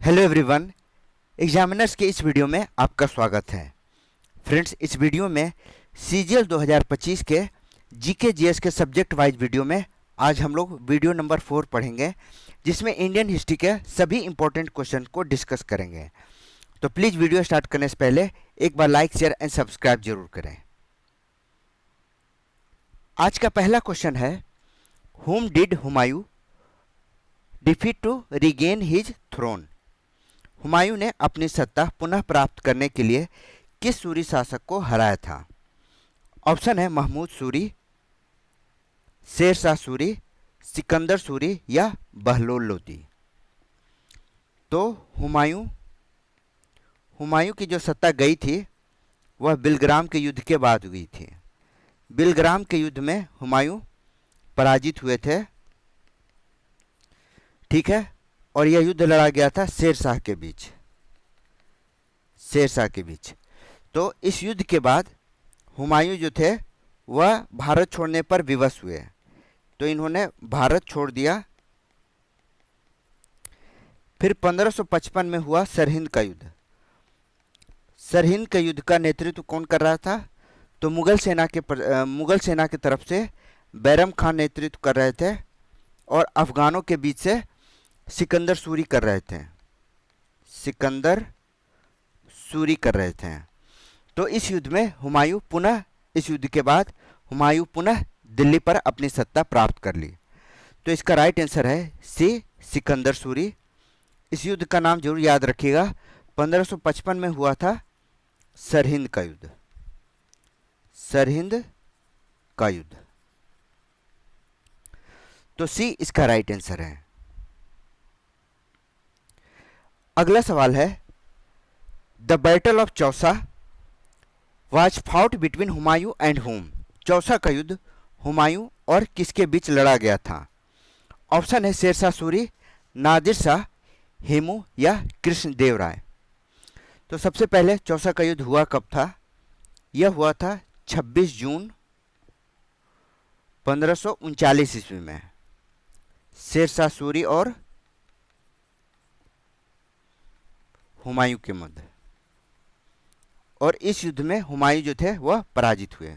Hello everyone, examiners के इस video में आपका स्वागत है। फ्रेंड्स, इस वीडियो में सीजीएल 2025 के जीके जीएस के सब्जेक्ट वाइज वीडियो में आज हम लोग वीडियो नंबर 4 पढ़ेंगे, जिसमें इंडियन हिस्ट्री के सभी इंपॉर्टेंट क्वेश्चन को डिस्कस करेंगे। तो प्लीज़ वीडियो स्टार्ट करने से पहले एक बार लाइक, शेयर एंड सब्सक्राइब जरूर करें। आज का पहला क्वेश्चन है, whom did Humayun defeat to regain his throne? Humayun ने अपनी सत्ता पुनः प्राप्त करने के लिए किस सूरी शासक को हराया था? ऑप्शन है महमूद सूरी, शेर शाह सूरी, सिकंदर सूरी या बहलोल लोदी। तो हुमायूं की जो सत्ता गई थी वह बिलग्राम के युद्ध के बाद हुई थी। बिलग्राम के युद्ध में हुमायूं पराजित हुए थे, ठीक है, और यह युद्ध लड़ा गया था शेर शाह के बीच। तो इस युद्ध के बाद हुमायूं जो थे वह भारत छोड़ने पर विवश हुए, तो इन्होंने भारत छोड़ दिया। फिर 1555 में हुआ सरहिंद का युद्ध। सरहिंद के युद्ध का नेतृत्व कौन कर रहा था? तो मुगल सेना की तरफ से बैरम खान नेतृत्व कर रहे थे और अफगानों के बीच से सिकंदर सूरी कर रहे थे। तो इस युद्ध के बाद हुमायूं पुनः दिल्ली पर अपनी सत्ता प्राप्त कर ली। तो इसका राइट आंसर है सी, सिकंदर सूरी। इस युद्ध का नाम जरूर याद रखिएगा। 1555 में हुआ था सरहिंद का युद्ध। तो सी इसका राइट आंसर है। अगला सवाल है, the battle of Chausa was fought between Humayun and home? Chausa का युद्ध हुमायूं और किसके बीच लड़ा गया था? ऑप्शन है शेरशाह सूरी, नादिर शाह, हेमू या कृष्णदेव राय। तो सबसे पहले चौसा का युद्ध हुआ कब था? यह हुआ था 26 जून 1539 ईस्वी में शेरशाह सूरी और हुमायूं के मध्य। और इस युद्ध में हुमायूं जो थे वह पराजित हुए।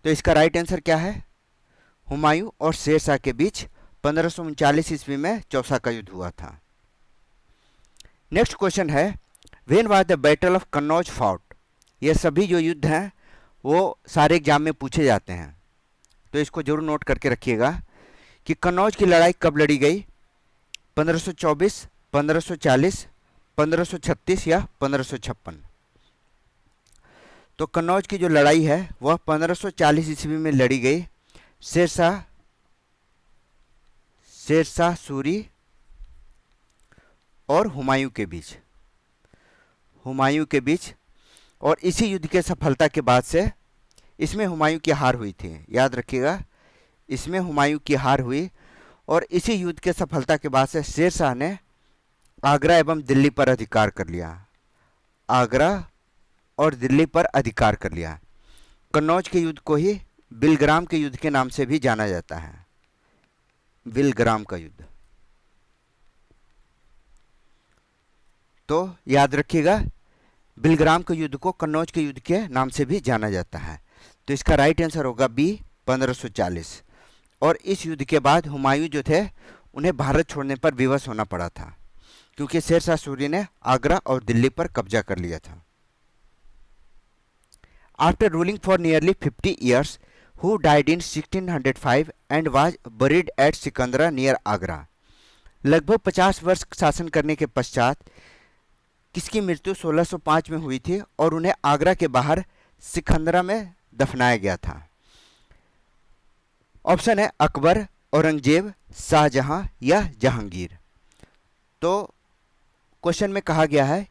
तो इसका राइट आंसर क्या है? हुमायूं और शेरशाह के बीच 1539 ईस्वी में चौसा का युद्ध हुआ था। नेक्स्ट क्वेश्चन है, when was the battle of Kannauj fought? ये सभी जो युद्ध हैं वो सारे एग्जाम में पूछे जाते हैं, तो इसको जरूर नोट करके रखिएगा कि कन्नौज की लड़ाई कब लड़ी गई? 1524, 1540, 1536 या 1556? तो कन्नौज की जो लड़ाई है वह 1540 ईस्वी में लड़ी गई शेरशाह सूरी और हुमायूं के बीच। और इसी युद्ध के सफलता के बाद से इसमें हुमायूं की हार हुई थी, याद रखिएगा, इसमें हुमायूं की हार हुई। और इसी युद्ध के सफलता के बाद से शेरशाह ने आगरा एवं दिल्ली पर अधिकार कर लिया। कन्नौज के युद्ध को ही बिलग्राम के युद्ध के नाम से भी जाना जाता है, बिलग्राम का युद्ध। तो याद रखिएगा, बिलग्राम के युद्ध को कन्नौज के युद्ध के नाम से भी जाना जाता है। तो इसका राइट आंसर होगा बी, 1540। और इस युद्ध के बाद हुमायूं जो थे उन्हें भारत छोड़ने पर विवश होना पड़ा था, क्योंकि शेरशाह सूरी ने आगरा और दिल्ली पर कब्जा कर लिया था। After ruling for nearly 50 years, who died in 1605 and was buried at Sikandra near Agra? लगभग 50 वर्ष शासन करने के पश्चात किसकी मृत्यु 1605 में हुई थी और उन्हें आगरा के बाहर सिकंदरा में दफनाया गया था? ऑप्शन है अकबर, औरंगजेब, शाहजहां या जहांगीर। तो क्वेश्चन में कहा गया है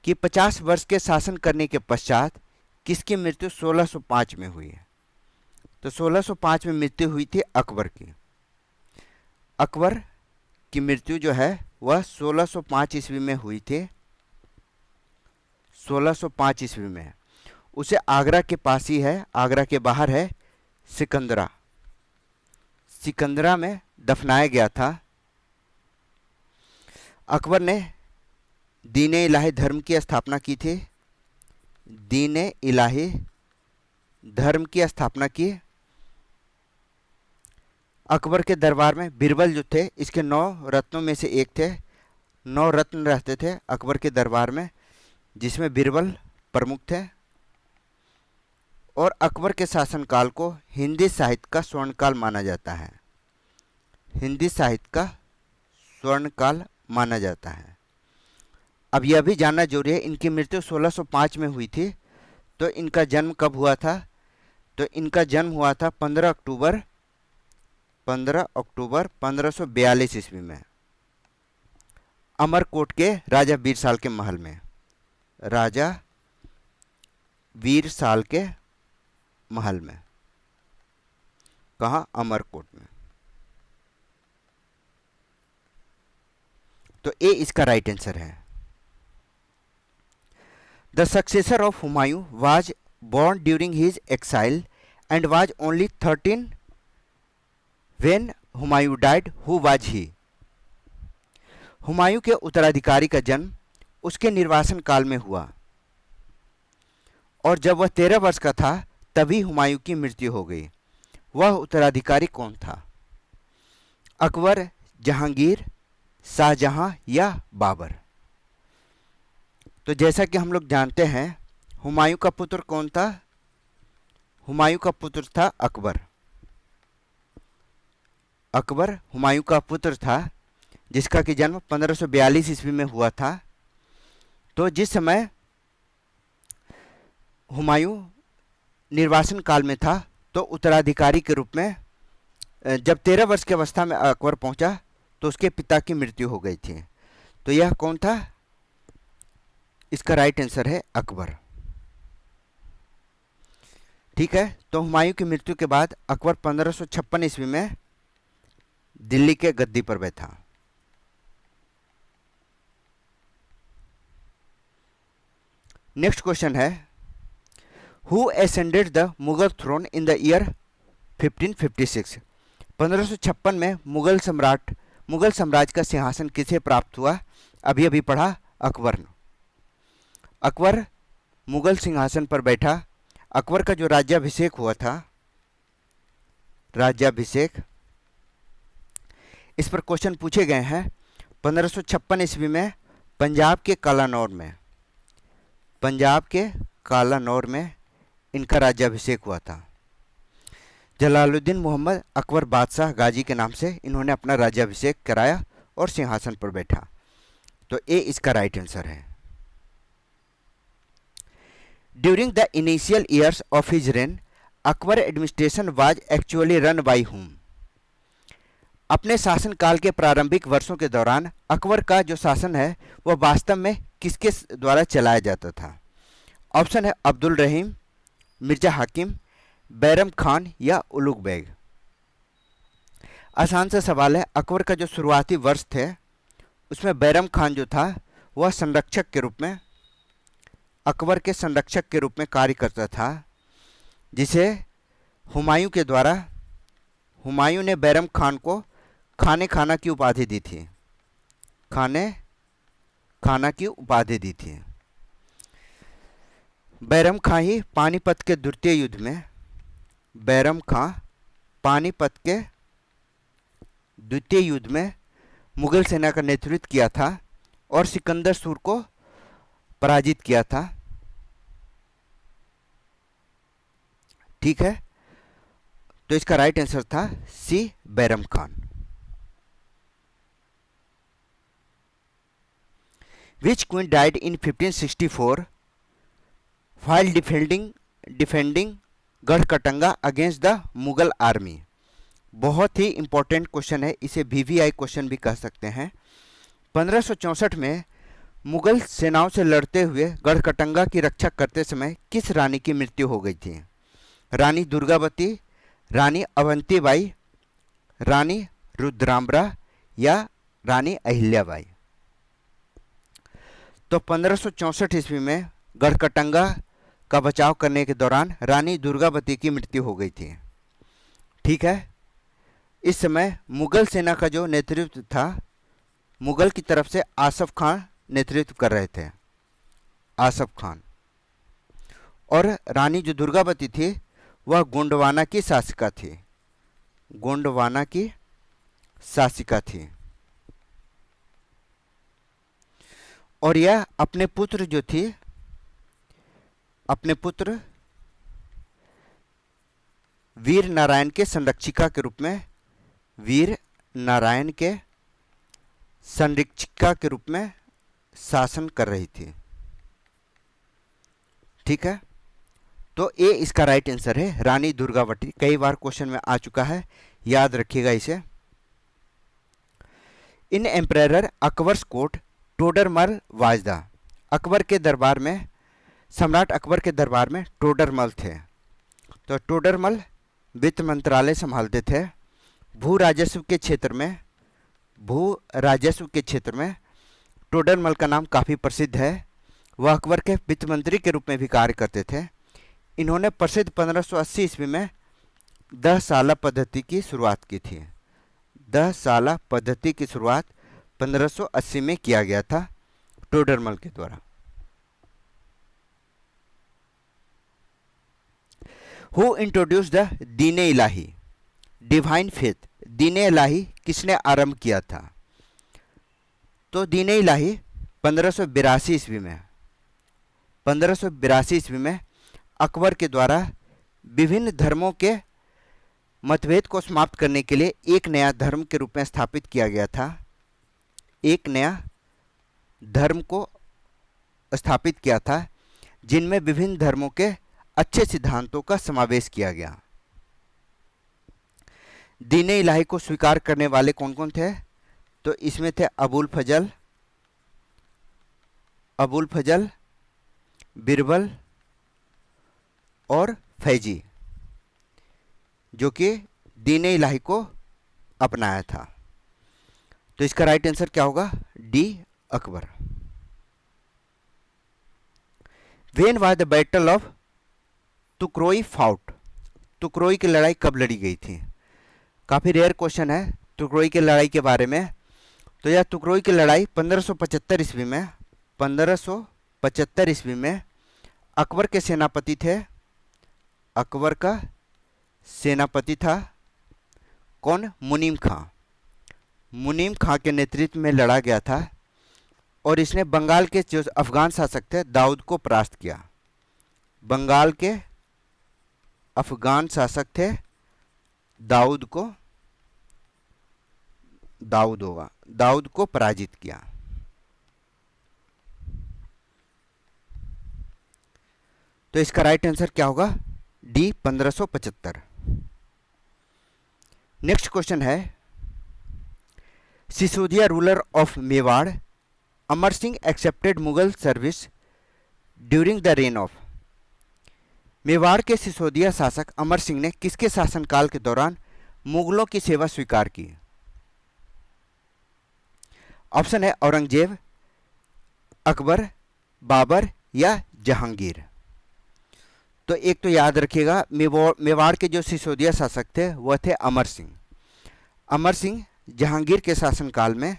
कि 50 वर्ष के शासन करने के पश्चात किसकी मृत्यु 1605 में हुई है? तो 1605 में मृत्यु हुई थी अकबर की। अकबर की मृत्यु जो है वह 1605 ईस्वी में हुई थी। 1605 ईस्वी में उसे आगरा के पास ही है, आगरा के बाहर है सिकंदरा सिकंदरा में दफनाया गया था। अकबर ने दीन इलाही धर्म की स्थापना की थी। दीन इलाही धर्म की स्थापना की। अकबर के दरबार में बीरबल जो थे इसके 9 रत्नों में से एक थे। 9 रत्न रहते थे अकबर के दरबार में, जिसमें बीरबल प्रमुख थे। और अकबर के शासनकाल को हिंदी साहित्य का स्वर्णकाल माना जाता है। हिंदी साहित्य का स्वर्णकाल माना जाता है। अब यह भी जानना जरूरी है, इनकी मृत्यु 1605 में हुई थी। तो इनका जन्म कब हुआ था? तो इनका जन्म हुआ था 15 अक्टूबर 1542 ईस्वी में, अमरकोट के राजा वीरसाल के महल में। राजा वीरसाल के महल में। कहाँ? अमरकोट में। तो ए इसका राइट आंसर है। The successor of Humayun was born during his exile and was only 13 when Humayun died. Who was he? Humayun के उत्तराधिकारी का जन्म उसके निर्वासन काल में हुआ और जब वह 13 वर्ष का था तभी हुमायूं की मृत्यु हो गई। वह उत्तराधिकारी कौन था? अकबर, जहांगीर, शाहजहां या बाबर? तो जैसा कि हम लोग जानते हैं हुमायूं का पुत्र कौन था? हुमायूं का पुत्र था अकबर। अकबर हुमायूं का पुत्र था, जिसका कि जन्म 1542 ईस्वी में हुआ था। तो जिस समय हुमायूं निर्वासन काल में था तो उत्तराधिकारी के रूप में जब 13 वर्ष की अवस्था में अकबर पहुंचा तो उसके पिता की मृत्यु हो गई थी। तो यह कौन था? इसका राइट आंसर है अकबर। ठीक है, तो हुमायूं की मृत्यु के बाद अकबर 1556 ईस्वी में दिल्ली के गद्दी पर बैठा। नेक्स्ट क्वेश्चन है, who ascended the Mughal throne in the year 1556? 1556 में मुगल साम्राज्य का सिंहासन किसे प्राप्त हुआ? अभी अभी पढ़ा, अकबर ने। अकबर मुगल सिंहासन पर बैठा। अकबर का जो राज्याभिषेक हुआ था, राज्याभिषेक, इस पर क्वेश्चन पूछे गए हैं। 1556 ईस्वी में पंजाब के कालानौर में इनका राज्याभिषेक हुआ था। जलालुद्दीन मोहम्मद अकबर बादशाह गाजी के नाम से इन्होंने अपना राज्याभिषेक कराया और सिंहासन पर बैठा। तो ए इसका राइट आंसर है। During the initial years of his rain Akbar administration was actually run by whom? अपने शासनकाल के प्रारंभिक वर्षों के दौरान अकबर का जो शासन है वह वास्तव में किसके द्वारा चलाया जाता था? ऑप्शन है अब्दुल रहीम, मिर्जा हाकिम, बैरम खान या उलुग बेग। आसान सा सवाल है। अकबर का जो शुरुआती वर्ष थे उसमें बैरम खान जो था वह संरक्षक के रूप में, अकबर के संरक्षक के रूप में कार्य करता था, जिसे हुमायूं के द्वारा, हुमायूं ने बैरम खान को खाने खाना की उपाधि दी थी। खाने खाना की उपाधि दी थी। बैरम खां ही पानीपत के द्वितीय युद्ध में, बैरम खां पानीपत के द्वितीय युद्ध में मुगल सेना का नेतृत्व किया था और सिकंदर सूर को पराजित किया था। ठीक है, तो इसका राइट आंसर था C, Bairam Khan. Which queen died in 1564 while defending Garhakatanga against the Mughal army? बहुत ही इंपॉर्टेंट क्वेश्चन है, इसे VVI क्वेश्चन भी कह सकते हैं। 1564 में मुगल सेनाओं से लड़ते हुए गढ़कटंगा की रक्षा करते समय किस रानी की मृत्यु हो गई थी? रानी दुर्गावती, रानी अवंतीबाई, रानी रुद्राम्बरा या रानी अहिल्याबाई? तो 1564 ईस्वी में गढ़कटंगा का बचाव करने के दौरान रानी दुर्गावती की मृत्यु हो गई थी। ठीक है, इस समय मुगल सेना का जो नेतृत्व था, मुगल की तरफ से आसफ खान नेतृत्व कर रहे थे, आसफ खान। और रानी जो दुर्गावती थी वह गोंडवाना की शासिका थी, गोंडवाना की शासिका थी। और यह अपने पुत्र जो थी, अपने पुत्र वीर नारायण के संरक्षिका के रूप में, वीर नारायण के संरक्षिका के रूप में शासन कर रही थी। ठीक है, तो ए इसका राइट आंसर है, रानी दुर्गावती। कई बार क्वेश्चन में आ चुका है, याद रखिएगा इसे। इन emperor Akbar's court Todarmal Vajda. Akbar के दरबार में, सम्राट अकबर के दरबार में टोडरमल थे। तो टोडरमल वित्त मंत्रालय संभालते थे। भू राजस्व के क्षेत्र में, भू राजस्व के क्षेत्र में टोडरमल का नाम काफ़ी प्रसिद्ध है। वह अकबर के वित्त मंत्री के रूप में भी कार्य करते थे। इन्होंने प्रसिद्ध 1580 ईस्वी में 10 साला पद्धति की शुरुआत की थी। 10 साला पद्धति की शुरुआत 1580 में किया गया था टोडरमल के द्वारा। Who introduce the Din-e Ilahi, divine faith. Din-e Ilahi किसने आरंभ किया था? तो दीन-ए इलाही 1582 ईस्वी में, 1582 ईस्वी में अकबर के द्वारा विभिन्न धर्मों के मतभेद को समाप्त करने के लिए एक नया धर्म के रूप में स्थापित किया गया था। एक नया धर्म को स्थापित किया था जिनमें विभिन्न धर्मों के अच्छे सिद्धांतों का समावेश किया गया। दीन-ए इलाही को स्वीकार करने वाले कौन कौन थे? तो इसमें थे अबुल फजल, बिरबल और फैजी, जो कि दीन-ए इलाही को अपनाया था। तो इसका राइट आंसर क्या होगा? D, Akbar. When was the battle of Tukaroi fought. Tukaroi की लड़ाई कब लड़ी गई थी? काफ़ी रेयर क्वेश्चन है तुकरोई की लड़ाई के बारे में। तो यह तुकरोई की लड़ाई 1575 ईस्वी में, 1575 ईस्वी में अकबर के सेनापति थे। अकबर का सेनापति था कौन? मुनीम खां। मुनीम खां के नेतृत्व में लड़ा गया था और इसने बंगाल के जो अफगान शासक थे दाऊद को परास्त किया। बंगाल के अफगान शासक थे दाऊद को पराजित किया। तो इसका राइट आंसर क्या होगा? डी, 1575। नेक्स्ट क्वेश्चन है, Sisodia ruler of Mewar Amar Singh accepted Mughal service during the reign of. Mewar के सिसोदिया शासक अमर सिंह ने किसके शासनकाल के दौरान मुगलों की सेवा स्वीकार की? ऑप्शन है औरंगजेब, अकबर, बाबर या जहांगीर। तो एक तो याद रखिएगा, मेवाड़ के जो सिसोदिया शासक थे वह थे अमर सिंह। अमर सिंह जहांगीर के शासनकाल में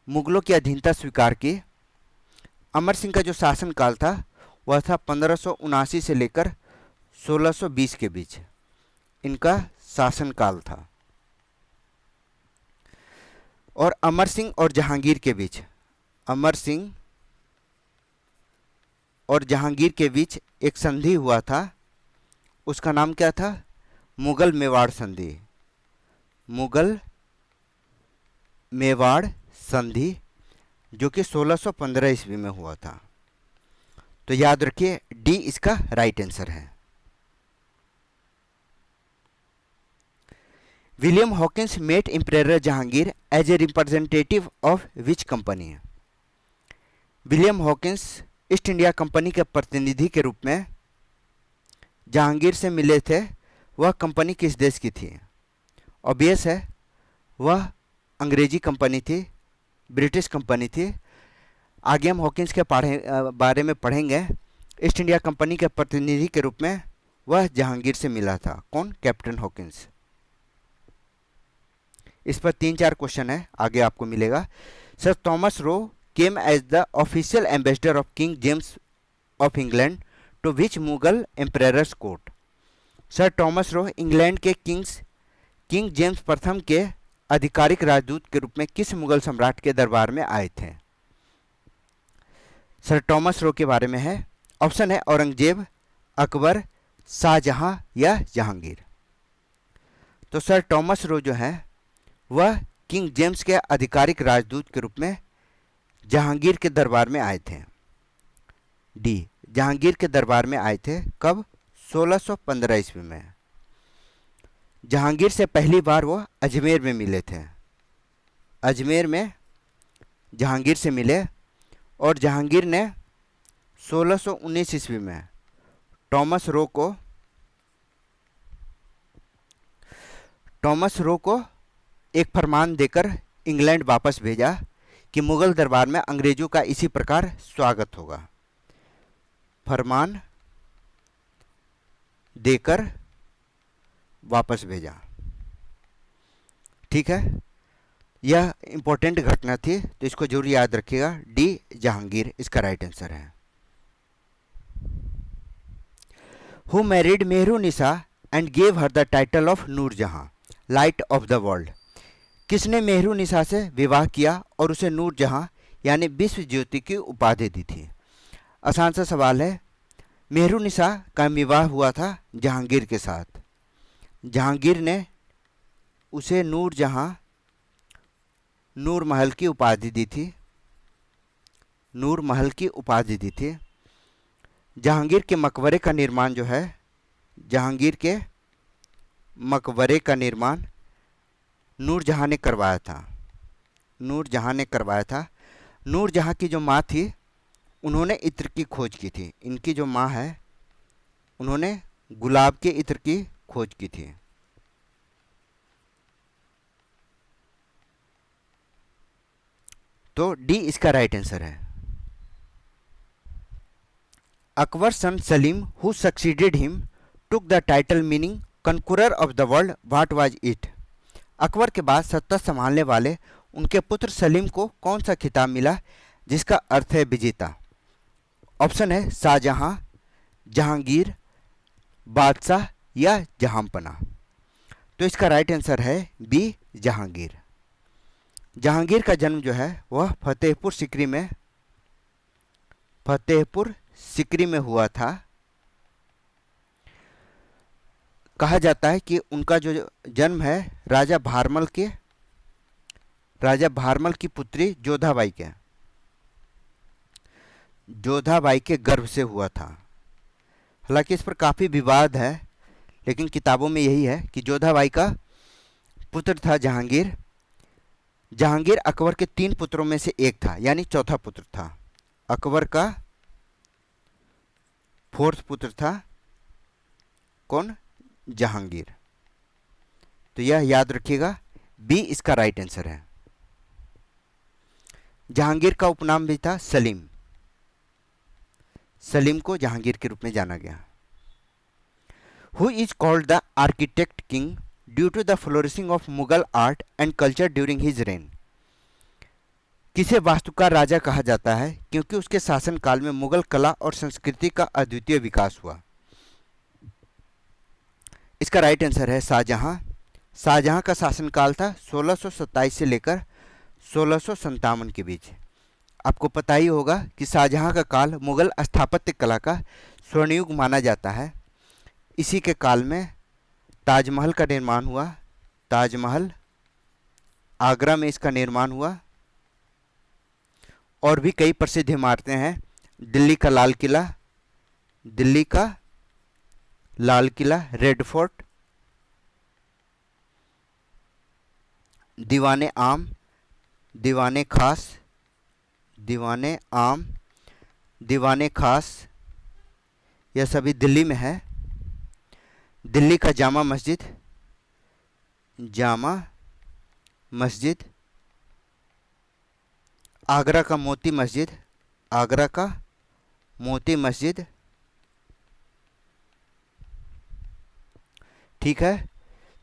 मुगलों की अधीनता स्वीकार की। अमर सिंह का जो शासनकाल था वह था 1579 से लेकर 1620 के बीच इनका शासनकाल था। और अमर सिंह और जहांगीर के बीच, अमर सिंह और जहांगीर के बीच एक संधि हुआ था, उसका नाम क्या था? मुगल मेवाड़ संधि। मुगल मेवाड़ संधि, जो कि 1615 ईस्वी में हुआ था। तो याद रखिए डी इसका राइट आंसर है। William Hawkins met emperor Jahangir as a representative of which company? William Hawkins East India Company के प्रतिनिधि के रूप में जहांगीर से मिले थे। वह कंपनी किस देश की थी? ऑब्वियस है, वह अंग्रेजी कंपनी थी, ब्रिटिश कंपनी थी। आगे हम हॉकिंस के बारे में पढ़ेंगे। ईस्ट इंडिया कंपनी के प्रतिनिधि के रूप में वह जहांगीर से मिला था। कौन? Captain Hawkins. इस पर 3-4 क्वेश्चन है, आगे आपको मिलेगा। Sir Thomas Roe came as the official ambassador of King James of England to which Mughal emperor's court. Sir Thomas Roe England के किंग जेम्स प्रथम के आधिकारिक राजदूत के रूप में किस मुगल सम्राट के दरबार में आए थे। सर थॉमस रो के बारे में है। ऑप्शन है औरंगजेब, अकबर, शाहजहां या जहांगीर। तो सर थॉमस रो जो है वह किंग जेम्स के आधिकारिक राजदूत के रूप में जहांगीर के दरबार में आए थे। डी, जहांगीर के दरबार में आए थे। कब? 1615 ईस्वी में। जहांगीर से पहली बार वो अजमेर में मिले थे। अजमेर में जहांगीर से मिले और जहांगीर ने 1619 ईस्वी में थॉमस रो को एक फरमान देकर इंग्लैंड वापस भेजा कि मुगल दरबार में अंग्रेजों का इसी प्रकार स्वागत होगा। फरमान देकर वापस भेजा। ठीक है, यह इंपॉर्टेंट घटना थी, तो इसको जरूर याद रखिएगा। डी, जहांगीर इसका राइट आंसर है। Who married Mehrunnisa and gave her the title of Nurjahan, light of the world. किसने मेहरुनिसा से विवाह किया और उसे नूरजहां यानी विश्व ज्योति की उपाधि दी थी। आसान सा सवाल है। मेहरुनिसा का विवाह हुआ था जहांगीर के साथ। जहांगीर ने उसे नूरजहां, नूर महल की उपाधि दी थी। नूर महल की उपाधि दी थी। जहांगीर के मकबरे का निर्माण जो है, जहांगीर के मकबरे का निर्माण नूरजहां ने करवाया था। नूरजहां ने करवाया था। नूरजहां की जो माँ थी उन्होंने इत्र की खोज की थी। इनकी जो माँ है उन्होंने गुलाब के इत्र की खोज की थी। तो डी इसका राइट आंसर है। Akbar son Salim who succeeded him took the title meaning conqueror of the world, what was it. Akbar के बाद सत्ता संभालने वाले उनके पुत्र सलीम को कौन सा खिताब मिला जिसका अर्थ है विजेता। ऑप्शन है शाहजहां, जहांगीर, बादशाह या जहांपना। तो इसका राइट आंसर है बी, जहांगीर। जहांगीर का जन्म जो है वह फतेहपुर सिकरी में हुआ था। कहा जाता है कि उनका जो जन्म है राजा भारमल की पुत्री जोधाबाई के गर्भ से हुआ था। हालांकि इस पर काफ़ी विवाद है, लेकिन किताबों में यही है कि जोधाबाई का पुत्र था जहांगीर। जहांगीर अकबर के 3 पुत्रों में से एक था, यानी चौथा पुत्र था। अकबर का 4th पुत्र था कौन? जहांगीर। तो यह याद रखिएगा, बी इसका राइट आंसर है। जहांगीर का उपनाम भी था सलीम। सलीम को जहांगीर के रूप में जाना गया। Who is called the architect king due to the flourishing of Mughal art and culture during his reign. किसे वास्तुकार राजा कहा जाता है क्योंकि उसके शासनकाल में मुगल कला और संस्कृति का अद्वितीय विकास हुआ। इसका राइट आंसर है शाहजहां। शाहजहां का शासनकाल था 1627 से लेकर 1657 के बीच। आपको पता ही होगा कि शाहजहां का काल मुगल स्थापत्य कला का स्वर्णयुग माना जाता है। इसी के काल में ताजमहल का निर्माण हुआ। ताजमहल आगरा में इसका निर्माण हुआ। और भी कई प्रसिद्ध इमारतें हैं। दिल्ली का लाल किला, रेड फोर्ट, दीवाने आम, दीवाने खास, यह सभी दिल्ली में है। दिल्ली का जामा मस्जिद, आगरा का मोती मस्जिद, ठीक है।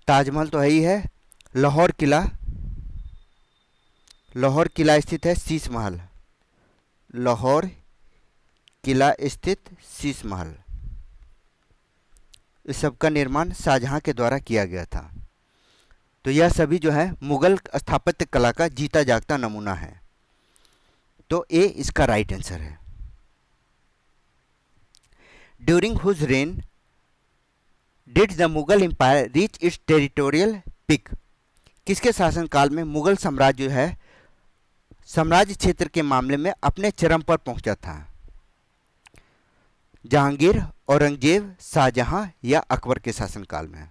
ताजमहल तो है ही है। लाहौर किला, लाहौर किला स्थित है शीश महल। लाहौर किला स्थित शीश महल, इस सब का निर्माण शाहजहां के द्वारा किया गया था। तो यह सभी जो है मुगल स्थापत्य कला का जीता जागता नमूना है। तो ए इसका राइट आंसर है। During whose reign did the Mughal empire reach its territorial peak. किसके शासनकाल में मुगल साम्राज्य जो है साम्राज्य क्षेत्र के मामले में अपने चरम पर पहुंचा था? जहांगीर, औरंगजेब, शाहजहां या अकबर के शासनकाल में?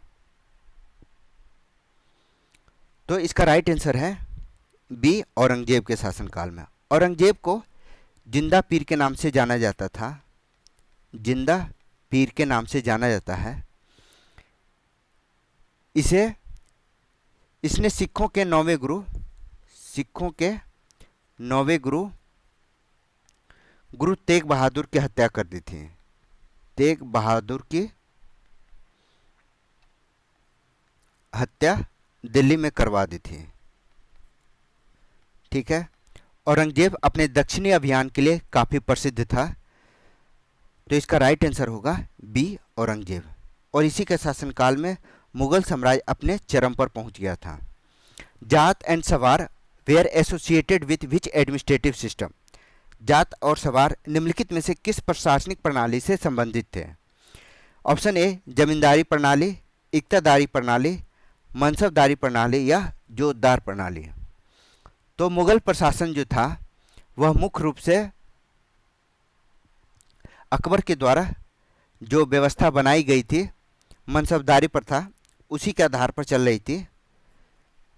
तो इसका राइट आंसर है बी, औरंगजेब के शासनकाल में। औरंगजेब को जिंदा पीर के नाम से जाना जाता था, जिंदा पीर के नाम से जाना जाता है। इसने सिखों के नौवें गुरु तेग बहादुर की हत्या कर दी थी। तेग बहादुर की हत्या दिल्ली में करवा दी थी। ठीक है। औरंगजेब अपने दक्षिणी अभियान के लिए काफी प्रसिद्ध था। तो इसका राइट आंसर होगा बी, औरंगजेब। और इसी के शासनकाल में मुगल साम्राज्य अपने चरम पर पहुंच गया था। Zat and Sawar were associated with which administrative system. Zat और सवार निम्नलिखित में से किस प्रशासनिक प्रणाली से संबंधित थे? ऑप्शन ए जमींदारी प्रणाली, इक्तादारी प्रणाली, मनसबदारी प्रणाली या जोतदार प्रणाली। तो मुगल प्रशासन जो था वह मुख्य रूप से अकबर के द्वारा जो व्यवस्था बनाई गई थी मनसबदारी प्रथा, उसी के आधार पर चल रही थी।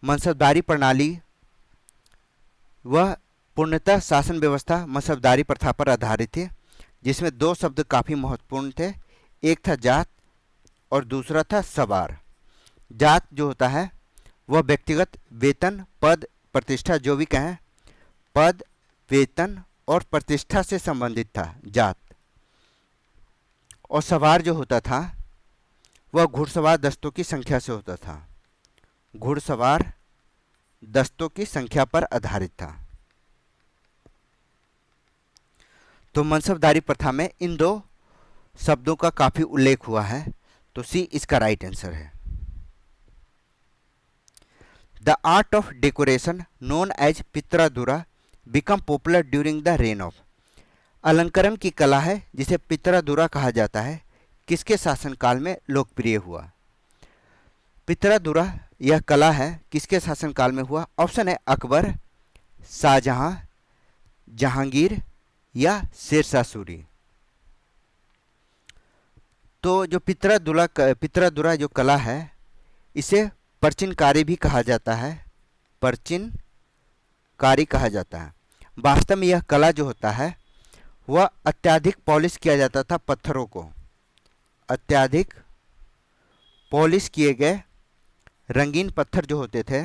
मनसबदारी प्रणाली वह पूर्णतः शासन व्यवस्था मनसबदारी प्रथा पर आधारित थी, जिसमें दो शब्द काफ़ी महत्वपूर्ण थे। एक था जात और दूसरा था सवार। जात जो होता है वह व्यक्तिगत वेतन, पद, प्रतिष्ठा, जो भी कहें, पद, वेतन और प्रतिष्ठा से संबंधित था जात। और सवार जो होता था वह घुड़सवार दस्तों की संख्या से होता था। घुड़सवार दस्तों की संख्या पर आधारित था। तो मनसबदारी प्रथा में इन दो शब्दों का काफी उल्लेख हुआ है। तो सी इसका राइट आंसर है। The art of decoration known as pietra dura become popular during the reign of. अलंकरण की कला है जिसे पित्रादुरा कहा जाता है, किसके शासनकाल में लोकप्रिय हुआ? पित्रादुरा यह कला है किसके शासनकाल में हुआ? ऑप्शन है अकबर, शाहजहां, जहांगीर या शेरशाह सूरी। तो जो पित्रादुरा जो कला है इसे परचिनकारी भी कहा जाता है, परचिनकारी कहा जाता है। वास्तव में यह कला जो होता है वह अत्यधिक पॉलिश किया जाता था पत्थरों को। अत्यधिक पॉलिश किए गए रंगीन पत्थर जो होते थे,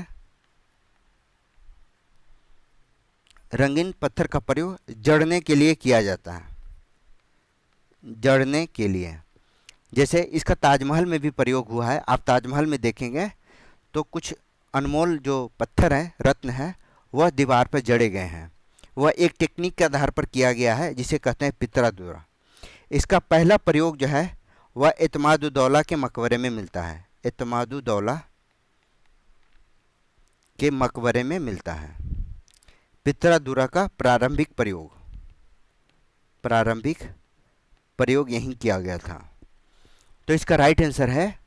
रंगीन पत्थर का प्रयोग जड़ने के लिए किया जाता है, जड़ने के लिए। जैसे इसका ताजमहल में भी प्रयोग हुआ है। आप ताजमहल में देखेंगे तो कुछ अनमोल जो पत्थर हैं, रत्न हैं, वह दीवार पर जड़े गए हैं। वह एक टेक्निक के आधार पर किया गया है जिसे कहते हैं पित्रादुरा। इसका पहला प्रयोग जो है वह एतमादुद्दौला के मकबरे में मिलता है। एतमादुद्दौला के मकबरे में मिलता है पित्रादुरा का प्रारंभिक प्रयोग यहीं किया गया था। तो इसका राइट आंसर है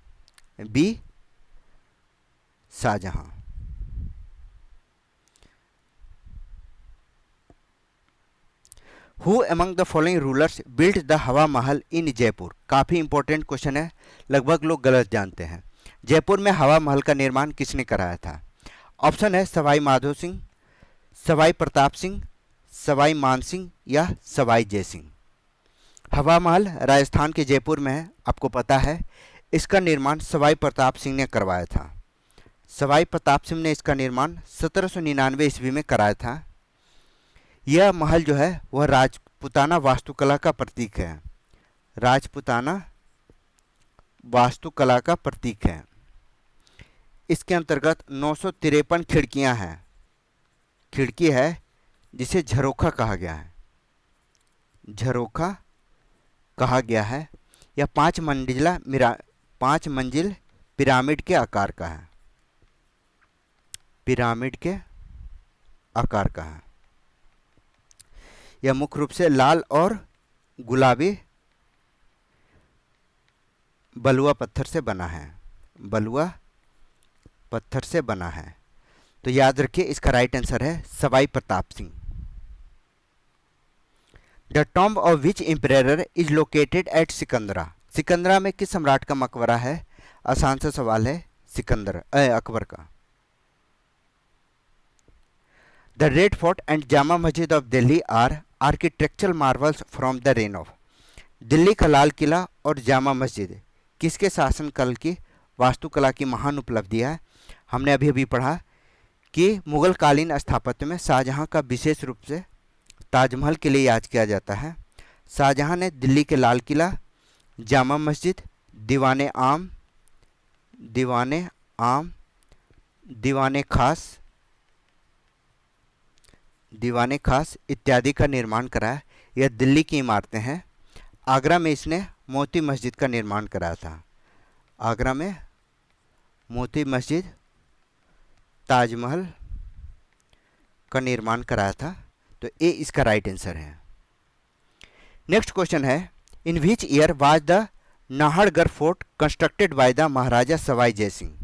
B, Shahjahan. Who among the following rulers built the Hawa Mahal इन जयपुर? काफ़ी इंपॉर्टेंट क्वेश्चन है, लगभग लोग गलत जानते हैं। जयपुर में हवा महल का निर्माण किसने कराया था? ऑप्शन है सवाई माधो सिंह, सवाई प्रताप सिंह, सवाई मान सिंह या सवाई जय सिंह। हवा महल राजस्थान के जयपुर में है, आपको पता है। इसका निर्माण सवाई प्रताप सिंह ने करवाया था। सवाई प्रताप सिंह ने इसका निर्माण 1799 ईस्वी में कराया था। यह महल जो है वह राजपूताना वास्तुकला का प्रतीक है। राजपूताना वास्तुकला का प्रतीक है। इसके अंतर्गत 953 खिड़कियां हैं। खिड़की है जिसे झरोखा कहा गया है, झरोखा कहा गया है, यह 5 मंजिल पिरामिड के आकार का है, पिरामिड के आकार का है। यह मुख्य रूप से लाल और गुलाबी बलुआ पत्थर से बना है, बलुआ पत्थर से बना है। तो याद रखिए इसका राइट आंसर है Sawai Pratap Singh. The tomb of which emperor is located at Sikandra, Sikandra में किस सम्राट का मकबरा है? आसान सा सवाल है, अकबर का। The Red Fort and Jama Masjid of Delhi are architectural marvels from the reign of, Delhi का लाल किला और जामा मस्जिद किसके शासनकाल की वास्तुकला की महान उपलब्धि है? हमने अभी अभी पढ़ा कि मुगल कालीन स्थापत्य में शाहजहां का विशेष रूप से ताजमहल के लिए याद किया जाता है। शाहजहां ने दिल्ली के लाल किला, जामा मस्जिद, दीवाने आम, दीवाने खास इत्यादि का निर्माण कराया। यह दिल्ली की इमारतें हैं। आगरा में इसने मोती मस्जिद का निर्माण कराया था, आगरा में मोती मस्जिद, ताजमहल का निर्माण कराया था। तो ए इसका राइट आंसर है। नेक्स्ट क्वेश्चन है, in which year was the Nahargarh fort constructed by the Maharaja Sawai Jaisingh,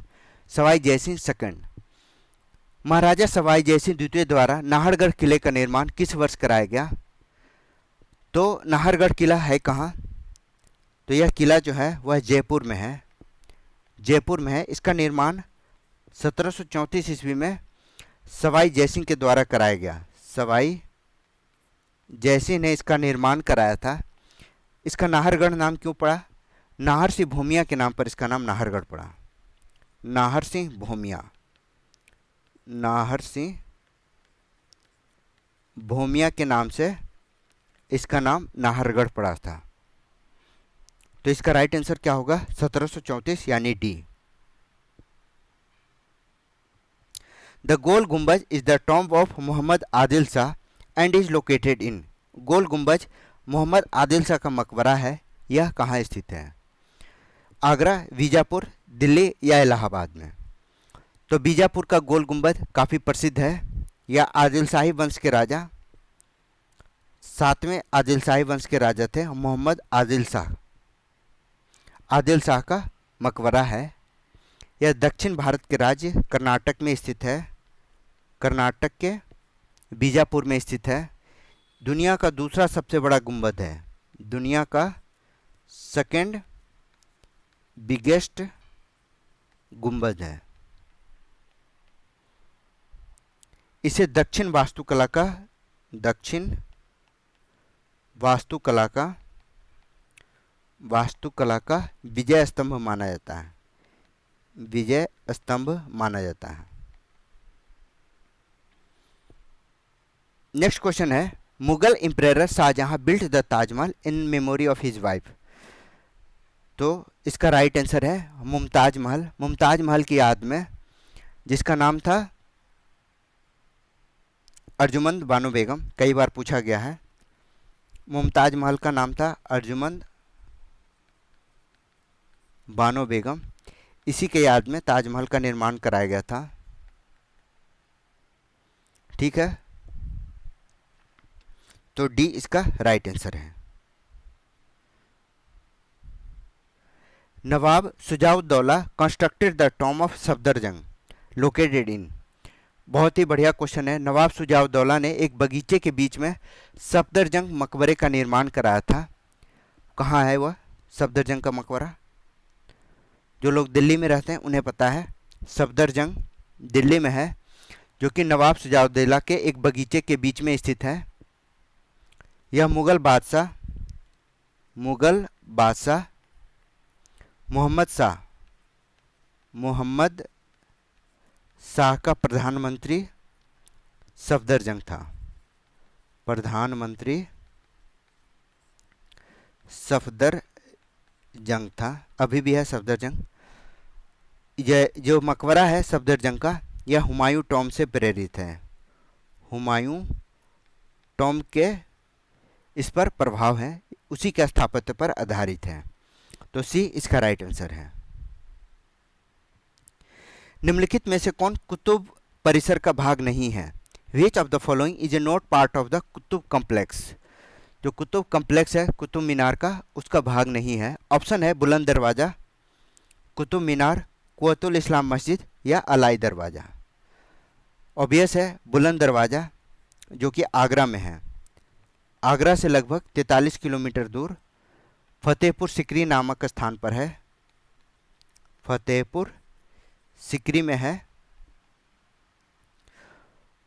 Sawai Jaisingh second, महाराजा सवाई जयसिंह द्वितीय द्वारा नाहरगढ़ किले का निर्माण किस वर्ष कराया गया? तो नाहरगढ़ किला है कहाँ? तो यह किला जो है वह जयपुर में है, जयपुर में है। इसका निर्माण 1734 ईस्वी में सवाई जयसिंह के द्वारा कराया गया, सवाई जयसिंह ने इसका निर्माण कराया था। इसका नाहरगढ़ नाम क्यों पड़ा? नाहर सिंह भूमिया के नाम पर इसका नाम नाहरगढ़ पड़ा, नाहर सिंह भूमिया, नाहर सिंह भूमिया के नाम से इसका नाम नाहरगढ़ पड़ा था। तो इसका राइट आंसर क्या होगा? 1734 यानी D. The Gol Gumbaz is the tomb of Mohammad Adil Shah and is located in, Gol Gumbaz Mohammad Adil Shah का मकबरा है, यह कहाँ स्थित है? आगरा, बीजापुर, दिल्ली या इलाहाबाद में? तो बीजापुर का गोल गुंबद काफ़ी प्रसिद्ध है। यह आदिल शाही वंश के राजा, 7वें आदिल शाही वंश के राजा थे मोहम्मद आदिल शाह, आदिल शाह का मकबरा है। यह दक्षिण भारत के राज्य कर्नाटक में स्थित है, कर्नाटक के बीजापुर में स्थित है। दुनिया का दूसरा सबसे बड़ा गुंबद है, दुनिया का सेकेंड बिगेस्ट गुंबद है। इसे दक्षिण वास्तुकला का विजय स्तंभ माना जाता है, विजय स्तंभ माना जाता है। नेक्स्ट क्वेश्चन है, Mughal emperor Shahjahan built the Taj Mahal in memory of his wife. तो इसका राइट आंसर है मुमताज महल, मुमताज महल की याद में, जिसका नाम था अर्जुमंद बानो बेगम, कई बार पूछा गया है। मुमताज महल का नाम था अर्जुमंद बानो बेगम, इसी के याद में ताजमहल का निर्माण कराया गया था। ठीक है, तो डी इसका राइट आंसर है। Nawab Shujauddaula constructed the tomb of Safdarjung located in, बहुत ही बढ़िया क्वेश्चन है। नवाब शुजाउद्दौला ने एक बगीचे के बीच में सफदरजंग मकबरे का निर्माण कराया था। कहाँ है वह सफदरजंग का मकबरा? जो लोग दिल्ली में रहते हैं उन्हें पता है, सफदरजंग दिल्ली में है, जो कि नवाब शुजाउद्दौला के एक बगीचे के बीच में स्थित है। यह मुगल बादशाह मोहम्मद शाह का प्रधानमंत्री सफदरजंग था, प्रधानमंत्री सफदरजंग था, अभी भी है सफदरजंग। यह जो मकबरा है सफदरजंग का, यह हुमायूं टॉम्ब से प्रेरित है, हुमायूं टॉम के इस पर प्रभाव है, उसी के स्थापत्य पर आधारित है। तो सी इसका राइट आंसर है। निम्नलिखित में से कौन कुतुब परिसर का भाग नहीं है? Which of the following is a not part of the Qutub complex? जो कुतुब कॉम्प्लेक्स है कुतुब मीनार का, उसका भाग नहीं है। ऑप्शन है बुलंद दरवाज़ा, कुतुब मीनार, कुव्वतुल इस्लाम मस्जिद या अलाई दरवाज़ा। ऑब्वियस है बुलंद दरवाज़ा, जो कि आगरा में है। आगरा से लगभग 43 किलोमीटर दूर फतेहपुर सिकरी नामक स्थान पर है। फतेहपुर सिकरी में है।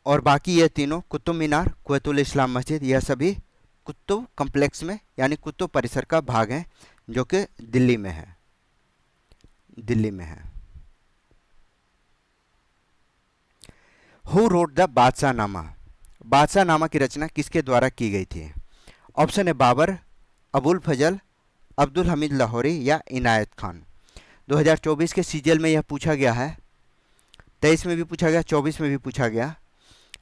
और बाकी ये तीनों कुतुब मीनार, कुव्वतुल इस्लाम मस्जिद, यह सभी कुतुब कॉम्प्लेक्स में यानी कुतुब परिसर का भाग है, जो कि दिल्ली में है। दिल्ली में है। Who wrote the Badshahnama? Badshahnama की रचना किसके द्वारा की गई थी? ऑप्शन है बाबर, अबुल फजल, अब्दुल हमीद लाहौरी या इनायत खान। 2024 के सीजल में यह पूछा गया है, 23 में भी पूछा गया, 24 में भी पूछा गया।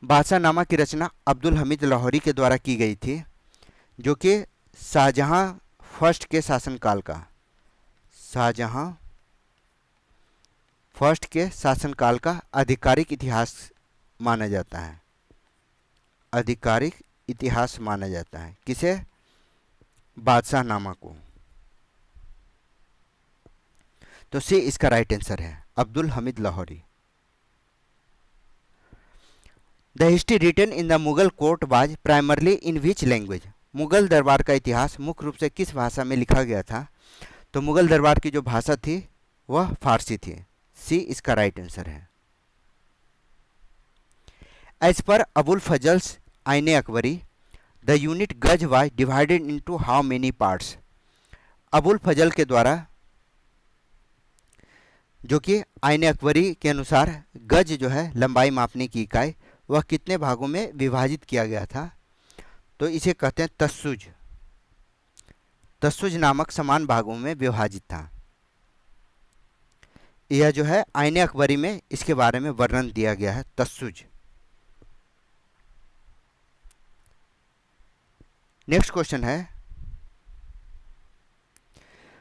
बादशाहनामा की रचना अब्दुल हमीद लाहौरी के द्वारा की गई थी, जो कि शाहजहां फर्स्ट के शासनकाल का, शाहजहां फर्स्ट के शासनकाल का आधिकारिक इतिहास माना जाता है। आधिकारिक इतिहास माना जाता है किसे? बादशाहनामा को। तो सी इसका राइट आंसर है, Abdul Hamid Lahori. The history written in the Mughal court was primarily in which language? Mughal दरबार का इतिहास मुख्य रूप से किस भाषा में लिखा गया था? तो मुगल दरबार की जो भाषा थी वह फारसी थी। सी इसका राइट आंसर है। As per Abul Fazal's Aine Akbari the unit gaz was divided into how many parts? Abul Fazal के द्वारा, जो कि आईने अकबरी के अनुसार गज जो है लंबाई मापने की इकाई, वह कितने भागों में विभाजित किया गया था? तो इसे कहते हैं तस्सुज। तस्सुज नामक समान भागों में विभाजित था। यह जो है आईने अकबरी में इसके बारे में वर्णन दिया गया है, तस्सुज। नेक्स्ट क्वेश्चन है,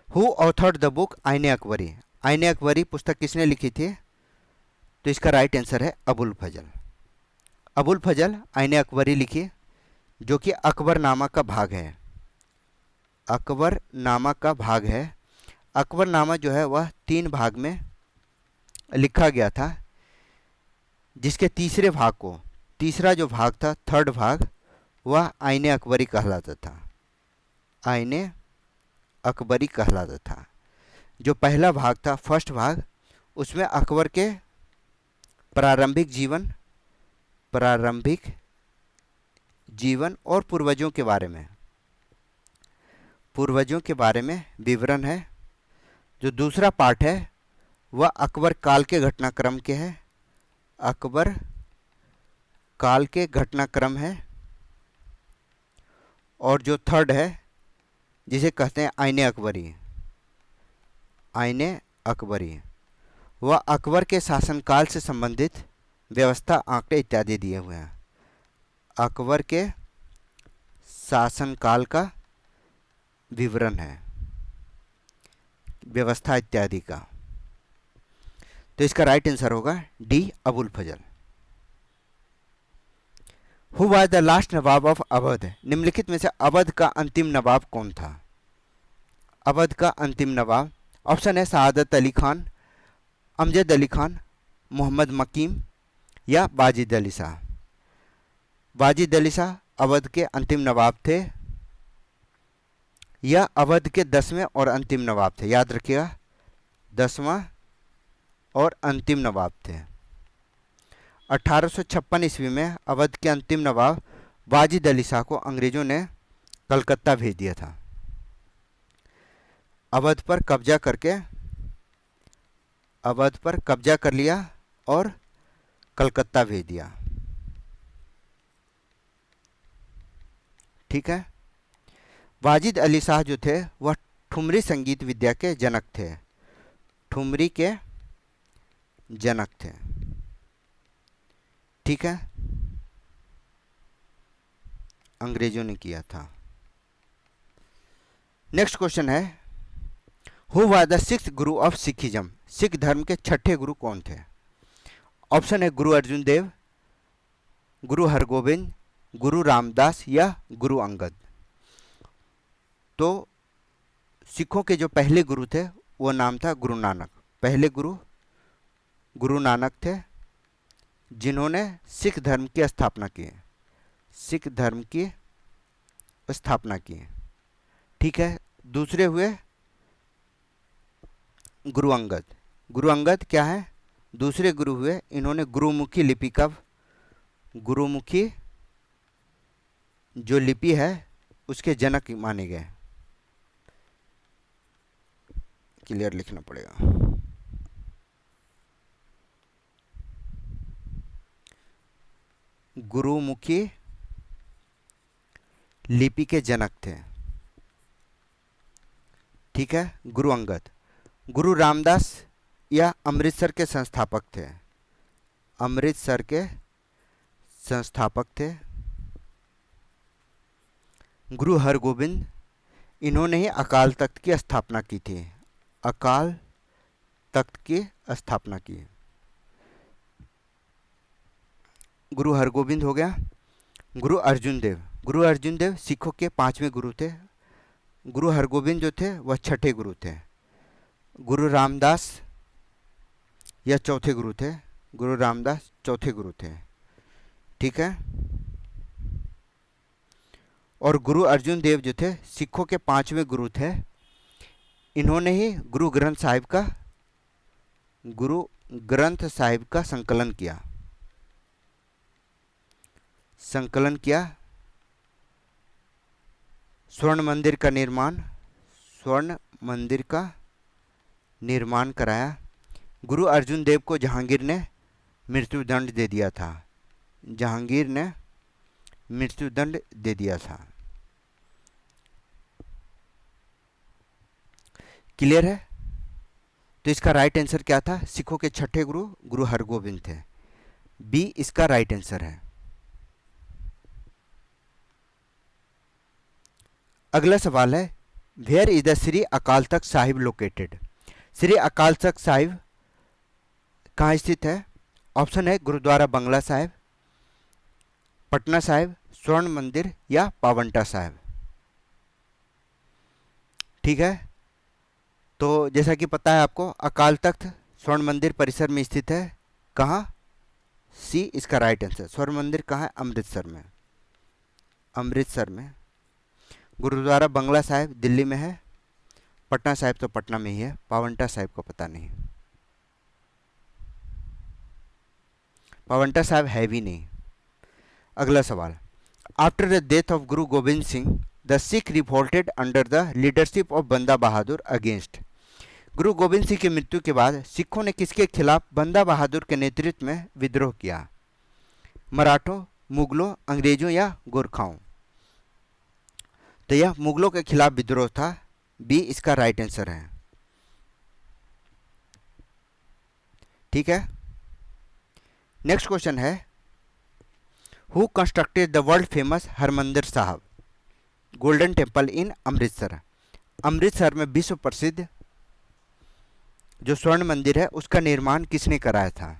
हु ऑथर्ड द बुक आईने अकबरी? आईने अकबरी पुस्तक किसने लिखी थी? तो इसका राइट आंसर है अबुल फजल। अबुल फजल आईने अकबरी लिखी, जो कि अकबरनामा का भाग है। अकबरनामा का भाग है। अकबरनामा जो है वह 3 भाग में लिखा गया था, जिसके तीसरे भाग को, तीसरा जो भाग था, थर्ड भाग, वह आईने अकबरी कहलाता था। आईने अकबरी कहलाता था। जो पहला भाग था, फर्स्ट भाग, उसमें अकबर के प्रारंभिक जीवन और पूर्वजों के बारे में विवरण है। जो दूसरा पार्ट है वह अकबर काल के घटनाक्रम के है। अकबर काल के घटनाक्रम है। और जो थर्ड है, जिसे कहते हैं आईने अकबरी, आईने अकबरी, वह अकबर के शासनकाल से संबंधित व्यवस्था, आंकड़े इत्यादि दिए हुए हैं। अकबर के शासनकाल का विवरण है, व्यवस्था इत्यादि का। तो इसका राइट आंसर होगा D, Abul Fazal. Who was the last nawab of Awadh? निम्नलिखित में से अवध का अंतिम नवाब कौन था? अवध का अंतिम नवाब, ऑप्शन है सआदत अली खान, अमजद अली खान, मोहम्मद मकीम या वाजिद अली शाह। वाजिद अली शाह अवध के अंतिम नवाब थे। यह अवध के 10वें और अंतिम नवाब थे। याद रखिएगा, 10वां और अंतिम नवाब थे। 1856 ईस्वी में अवध के अंतिम नवाब वाजिद अली शाह को अंग्रेजों ने कलकत्ता भेज दिया था। अवध पर कब्जा कर लिया और कलकत्ता भेज दिया। ठीक है। वाजिद अली शाह जो थे वह ठुमरी संगीत विद्या के जनक थे। ठुमरी के जनक थे। ठीक है। अंग्रेजों ने किया था। नेक्स्ट क्वेश्चन है, who was the sixth Guru of Sikhism? Sikh धर्म के छठे गुरु कौन थे? ऑप्शन है गुरु अर्जुन देव, गुरु हरगोविंद, गुरु रामदास या गुरु अंगद। तो सिखों के जो पहले गुरु थे वो नाम था गुरु नानक। पहले गुरु गुरु नानक थे, जिन्होंने सिख धर्म की स्थापना की। सिख धर्म की स्थापना की, ठीक है। दूसरे हुए गुरु अंगद। गुरु अंगद क्या है? दूसरे गुरु हुए। इन्होंने गुरुमुखी लिपि का, गुरुमुखी जो लिपि है उसके जनक माने गए। क्लियर लिखना पड़ेगा। गुरुमुखी लिपि के जनक थे, ठीक है, गुरु अंगद। गुरु रामदास या अमृतसर के संस्थापक थे। अमृतसर के संस्थापक थे। गुरु हरगोविंद, इन्होंने ही अकाल तख्त की स्थापना की थी। अकाल तख्त की स्थापना की। गुरु हरगोविंद हो गया। गुरु अर्जुन देव, गुरु अर्जुन देव सिखों के 5वें गुरु थे। गुरु हरगोविंद जो थे वह छठे गुरु थे। गुरु रामदास या चौथे गुरु थे। गुरु रामदास चौथे गुरु थे, ठीक है। और गुरु अर्जुन देव जो थे सिखों के 5वें गुरु थे। इन्होंने ही गुरु ग्रंथ साहिब का संकलन किया। स्वर्ण मंदिर का निर्माण कराया। गुरु अर्जुन देव को जहांगीर ने मृत्युदंड दे दिया था। जहांगीर ने मृत्युदंड दे दिया था। क्लियर है? तो इसका राइट आंसर क्या था? सिखों के छठे गुरु गुरु हरगोविंद थे। बी इसका राइट आंसर है। अगला सवाल है, where is the Shri Akal Takht Sahib located? Shri Akal Takht Sahib कहाँ स्थित है? ऑप्शन है गुरुद्वारा बंगला साहिब, पटना साहिब, स्वर्ण मंदिर या पावंटा साहिब, ठीक है। तो जैसा कि पता है आपको, अकाल तख्त स्वर्ण मंदिर परिसर में स्थित है। कहाँ? सी इसका राइट आंसर। स्वर्ण मंदिर कहाँ है? अमृतसर में। अमृतसर में। गुरुद्वारा बंगला साहिब दिल्ली में है। पटना साहिब तो पटना में ही है। पावंटा साहिब को पता नहीं। पावंटा साहिब है भी नहीं। अगला सवाल, after the death of Guru Govind Singh the Sikh revolted under the leadership of बंदा बहादुर अगेंस्ट? गुरु गोविंद सिंह की मृत्यु के बाद सिखों ने किसके खिलाफ बंदा बहादुर के नेतृत्व में विद्रोह किया? मराठों, मुगलों, अंग्रेजों या गोरखाओं? तो यह मुगलों के खिलाफ विद्रोह था। बी इसका राइट आंसर है, ठीक है। नेक्स्ट क्वेश्चन है, who constructed the world famous Harmandir Sahib Golden Temple in Amritsar? Amritsar में विश्व प्रसिद्ध जो स्वर्ण मंदिर है उसका निर्माण किसने कराया था?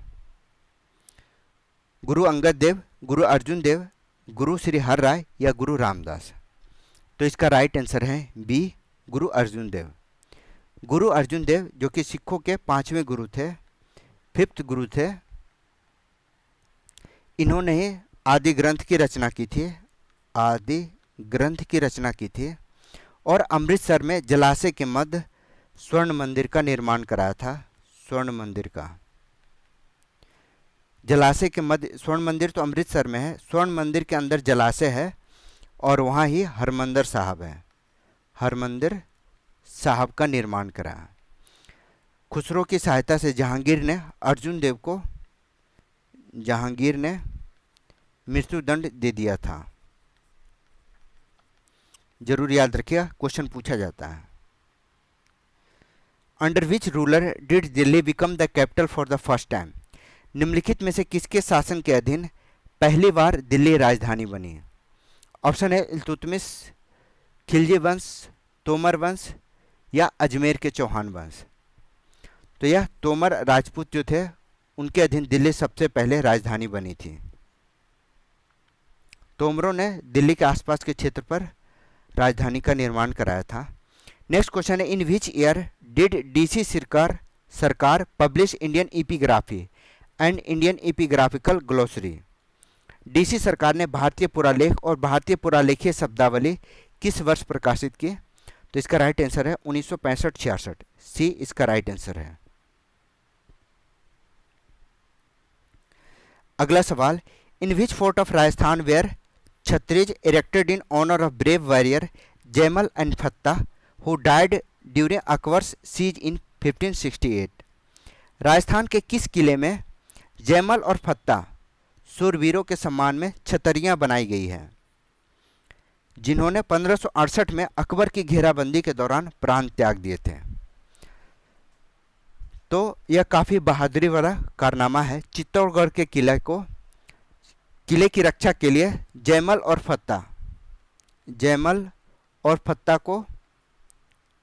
गुरु अंगद देव, गुरु अर्जुन देव, गुरु श्री हर राय या गुरु रामदास? तो इसका राइट आंसर है बी गुरु अर्जुन देव। गुरु अर्जुन देव जो कि सिखों के 5वें गुरु थे, 5th गुरु थे। इन्होंने ही आदि ग्रंथ की रचना की थी। आदि ग्रंथ की रचना की थी और अमृतसर में जलाशय के मध्य स्वर्ण मंदिर का निर्माण कराया था। स्वर्ण मंदिर का जलाशय के मध्य, स्वर्ण मंदिर तो अमृतसर में है, स्वर्ण मंदिर के अंदर जलाशय है और वहाँ ही हरमंदिर साहब है। हरमंदिर साहब का निर्माण कराया। खुसरो की सहायता से जहांगीर ने मृत्युदंड दे दिया था। जरूर याद रखिएगा, क्वेश्चन पूछा जाता है। Under which ruler did Delhi become the capital for the first time? निम्नलिखित में से किसके शासन के अधीन पहली बार दिल्ली राजधानी बनी? ऑप्शन है इल्तुतमिश, खिलजी वंश, तोमर वंश या अजमेर के चौहान वंश। तो यह तोमर राजपूत जो थे उनके अधीन दिल्ली सबसे पहले राजधानी बनी थी। तोमरों ने दिल्ली के आसपास के क्षेत्र पर राजधानी का निर्माण कराया था। नेक्स्ट क्वेश्चन है, in which year did DC Sarkar publish Indian epigraphy and Indian epigraphical glossary. DC Sarkar ने भारतीय पुरालेख और भारतीय पुरालेखीय शब्दावली किस वर्ष प्रकाशित की? तो इसका राइट आंसर है 1965-66। सी इसका राइट आंसर है। अगला सवाल, in which fort of Rajasthan were chhatris erected in honour of brave warrior Jaimal and Fatta who died during Akbar's siege in 1568। Rajasthan के किस किले में जैमल और फत्ता सूरवीरों के सम्मान में छतरियां बनाई गई हैं, जिन्होंने 1568 में अकबर की घेराबंदी के दौरान प्राण त्याग दिए थे? तो यह काफ़ी बहादुरी वाला कारनामा है। चित्तौड़गढ़ के किले की रक्षा के लिए जैमल और फत्ता को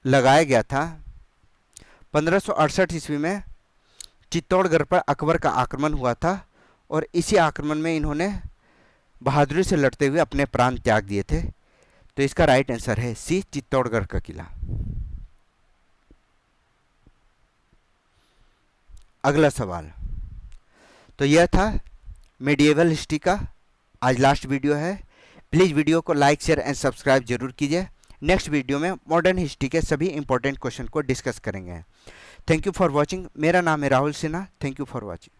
लगाया गया था। 1568 ईस्वी में चित्तौड़गढ़ पर अकबर का आक्रमण हुआ था और इसी आक्रमण में इन्होंने बहादुरी से लड़ते हुए अपने प्राण त्याग दिए थे। तो इसका राइट आंसर है सी, चित्तौड़गढ़ का किला। अगला सवाल, तो यह था मेडिएवल हिस्ट्री का आज लास्ट वीडियो है। प्लीज़ वीडियो को लाइक, शेयर एंड सब्सक्राइब जरूर कीजिए। नेक्स्ट वीडियो में मॉडर्न हिस्ट्री के सभी इंपॉर्टेंट क्वेश्चन को डिस्कस करेंगे। Thank you for watching. मेरा नाम है Rahul Sinha. Thank you for watching.